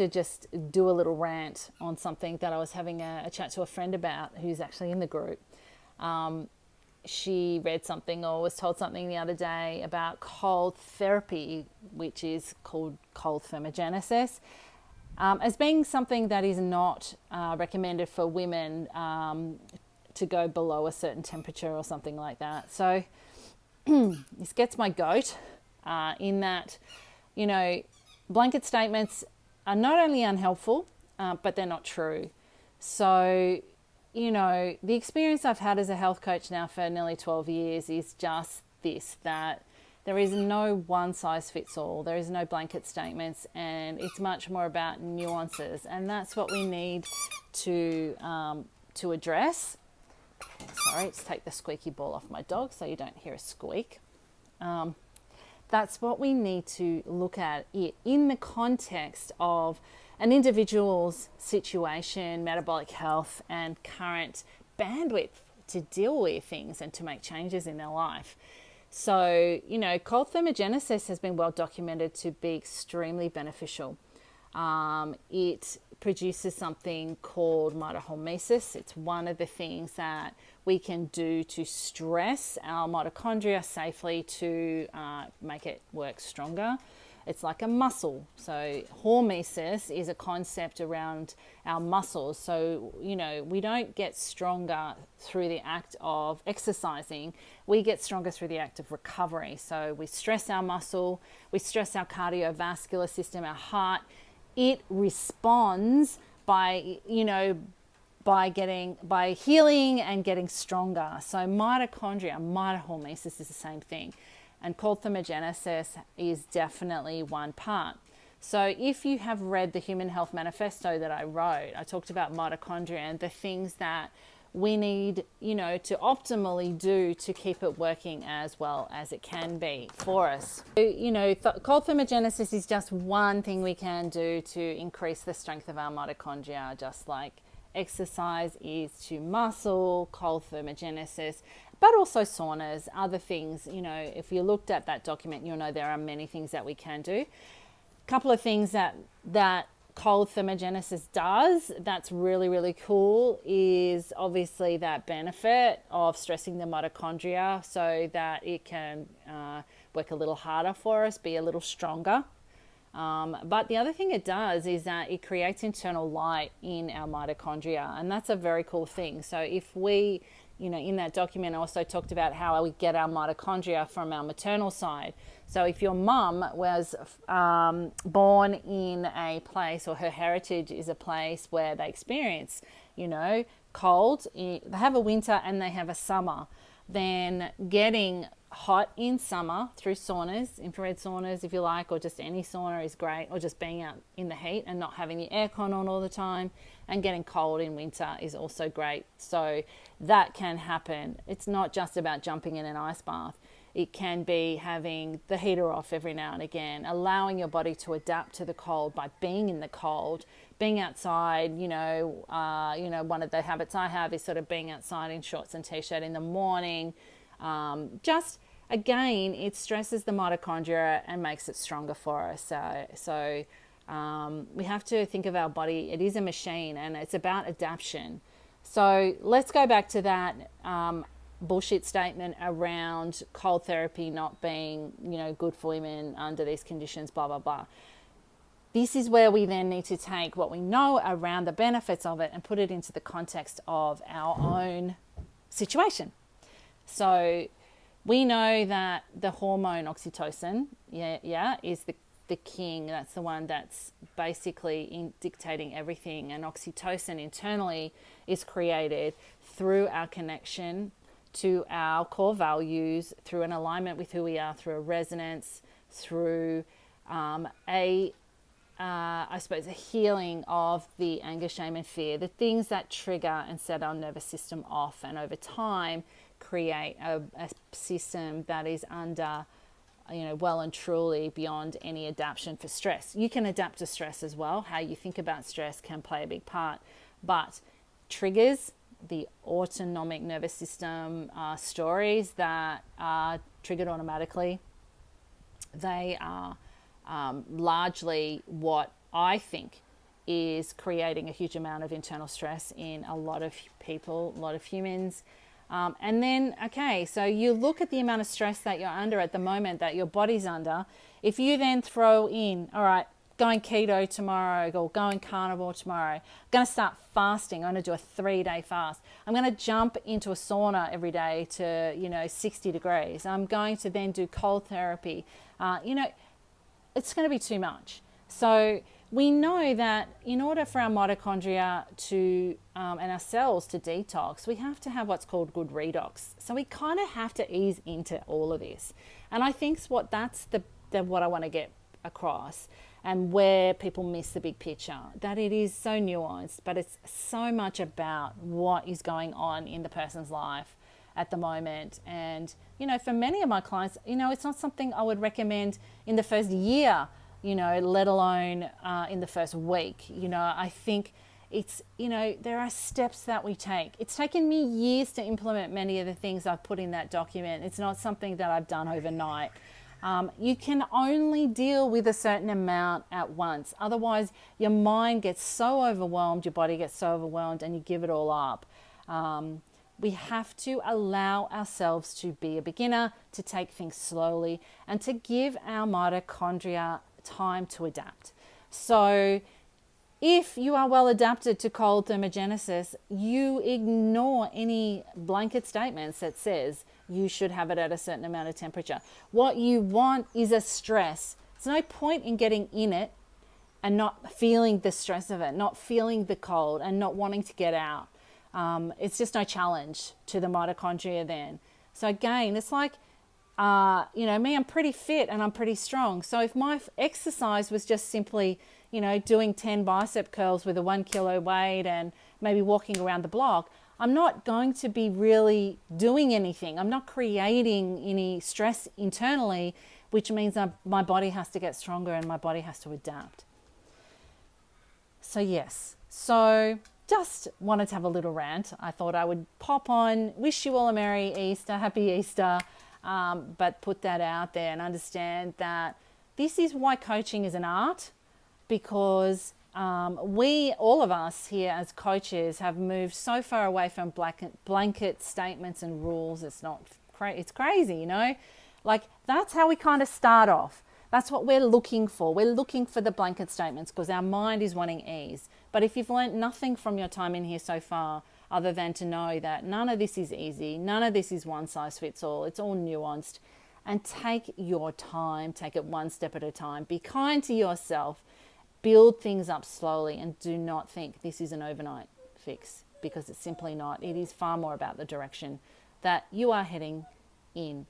to just do a little rant on something that I was having a chat to a friend about who's actually in the group. She read something or was told something the other day about cold therapy, which is called cold thermogenesis, as being something that is not recommended for women to go below a certain temperature or something like that. So this gets my goat in that, you know, blanket statements are not only unhelpful, but they're not true. So, you know, the experience I've had as a health coach now for nearly 12 years is just this, that there is no one size fits all. There is no blanket statements, and it's much more about nuances. And that's what we need to address. Sorry, let's take the squeaky ball off my dog so you don't hear a squeak. That's what we need to look at it in the context of an individual's situation, metabolic health, and current bandwidth to deal with things and to make changes in their life. So, you know, cold thermogenesis has been well documented to be extremely beneficial. It produces something called mitohormesis. It's one of the things that we can do to stress our mitochondria safely to make it work stronger. It's like a muscle. So hormesis is a concept around our muscles. So, you know, we don't get stronger through the act of exercising. We get stronger through the act of recovery. So we stress our muscle, we stress our cardiovascular system, our heart. It responds by, you know, by healing and getting stronger. So mitochondria, mitohormesis is the same thing. And cold thermogenesis is definitely one part. So if you have read the Human Health Manifesto that I wrote, I talked about mitochondria and the things that we need, you know, to optimally do to keep it working as well as it can be for us. So, you know, cold thermogenesis is just one thing we can do to increase the strength of our mitochondria, just like exercise is to muscle, cold thermogenesis, but also saunas, other things. You know, if you looked at that document, you'll know there are many things that we can do. A couple of things that cold thermogenesis does that's really, really cool is obviously that benefit of stressing the mitochondria so that it can work a little harder for us, be a little stronger. But the other thing it does is that it creates internal light in our mitochondria, and that's a very cool thing. So if we, you know, in that document I also talked about how we get our mitochondria from our maternal side. So if your mum was born in a place, or her heritage is a place where they experience, you know, cold, they have a winter and they have a summer, then getting hot in summer through saunas, infrared saunas if you like, or just any sauna is great, or just being out in the heat and not having the aircon on all the time, and getting cold in winter is also great. So that can happen. It's not just about jumping in an ice bath. It can be having the heater off every now and again, allowing your body to adapt to the cold by being in the cold, being outside. You know, one of the habits I have is sort of being outside in shorts and t-shirt in the morning. Just again, it stresses the mitochondria and makes it stronger for us. So we have to think of our body. It is a machine, and it's about adaptation. So let's go back to that bullshit statement around cold therapy not being, you know, good for women under these conditions, blah, blah, blah. This is where we then need to take what we know around the benefits of it and put it into the context of our own situation. So we know that the hormone oxytocin, is the king. That's the one that's basically dictating everything. And oxytocin internally is created through our connection to our core values, through an alignment with who we are, through a resonance, through a healing of the anger, shame, and fear, the things that trigger and set our nervous system off, and over time create a system that is under, you know, well and truly beyond any adaptation for stress. You can adapt to stress as well. How you think about stress can play a big part, but triggers, the autonomic nervous system stories that are triggered automatically, they are largely what I think is creating a huge amount of internal stress in a lot of people, a lot of humans. And then, okay, so you look at the amount of stress that you're under at the moment, that your body's under. If you then throw in, all right, going keto tomorrow or going carnivore tomorrow, I'm going to start fasting. I'm going to do a 3-day fast. I'm going to jump into a sauna every day to, 60 degrees. I'm going to then do cold therapy. It's going to be too much. So we know that in order for our mitochondria to and our cells to detox, we have to have what's called good redox. So we kind of have to ease into all of this. And I think that's what I want to get across, and where people miss the big picture, that it is so nuanced, but it's so much about what is going on in the person's life at the moment. And, for many of my clients, it's not something I would recommend in the first year, let alone in the first week. I think it's, there are steps that we take. It's taken me years to implement many of the things I've put in that document. It's not something that I've done overnight. You can only deal with a certain amount at once. Otherwise, your mind gets so overwhelmed, your body gets so overwhelmed, and you give it all up. We have to allow ourselves to be a beginner, to take things slowly, and to give our mitochondria time to adapt. So if you are well adapted to cold thermogenesis, you ignore any blanket statements that says you should have it at a certain amount of temperature. What you want is a stress. There's no point in getting in it and not feeling the stress of it, not feeling the cold and not wanting to get out. It's just no challenge to the mitochondria then. So again, it's like, me, I'm pretty fit and I'm pretty strong. So if my exercise was just simply, doing 10 bicep curls with a 1 kilo weight and maybe walking around the block, I'm not going to be really doing anything. I'm not creating any stress internally, which means my body has to get stronger and my body has to adapt. So yes, just wanted to have a little rant. I thought I would pop on, wish you all a Merry Easter, Happy Easter, but put that out there and understand that this is why coaching is an art, because all of us here as coaches have moved so far away from blanket statements and rules. It's crazy, like that's how we kind of start off. That's what we're looking for. We're looking for the blanket statements because our mind is wanting ease. But if you've learned nothing from your time in here so far, other than to know that none of this is easy, none of this is one size fits all, it's all nuanced, and take your time, take it one step at a time. Be kind to yourself, build things up slowly, and do not think this is an overnight fix, because it's simply not. It is far more about the direction that you are heading in.